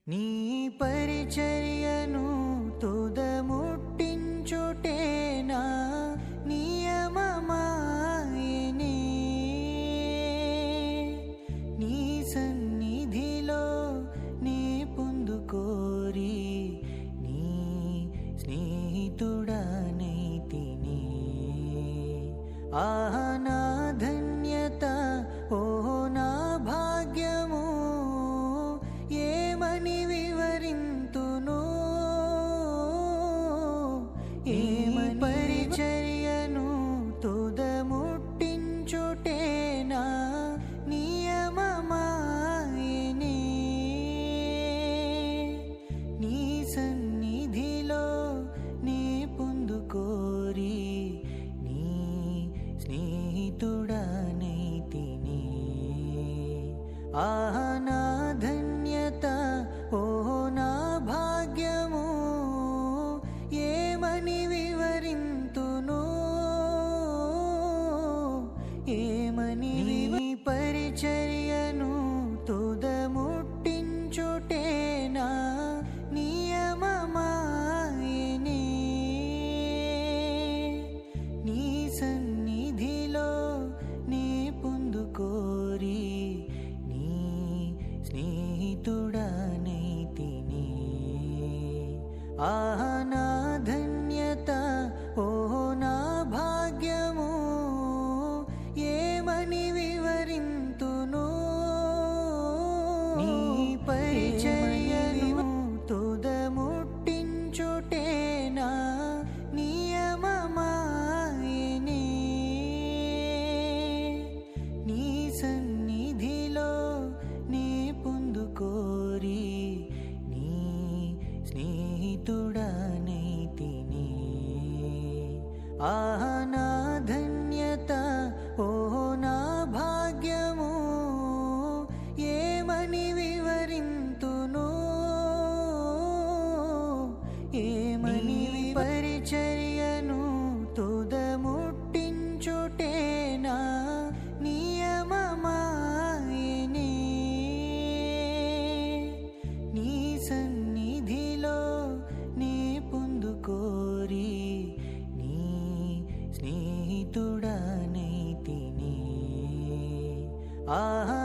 నీ పరిచర్యను తుదముట్టించుటేనా నియమమాయెనే నీ సన్నిధిలో నే పొందుకోరి నీ స్నేహితుడనైతిని ఆహా నా ధన్యత ఓ నా భాగ్యము ఏమని వివరింతును ఏమని పరిచర్యను తుదముట్టించుటేనా నియమమాయెనే నీ సన్నిధిలో నే పొందుకోరి నీ స్నేహితుడనైతిని ఆహా నా ధన్యత ఓ నా భాగ్యము ఏమని వివరింతును ఏమని పరిచర్యను తుదముట్టించుటేనా నియమమాయెనే నీ సన్నిధిలో నే పొందుకోరి నీ స్నేహితుడనైతిని ఆహా నా ధన్యత ఓ నా భాగ్యము ఏమని వివరింతును నీ పరిచర్యను తుదముట్టించుటేనా నియమమాయెనే నీ సన్నిధిలో నే పొందుకోరి నీ స్నేహితుడనైతిని ఆహా నా ధన్యత ఓ నా భాగ్యము ఏమని వివరింతును ఏమని పరిచర్యను తుదముట్టించుటేనా నియమమాయెనే నీ సన్నిధిలో నే పొందుకోరి నీ స్నేహితుడనైతిని ఆహా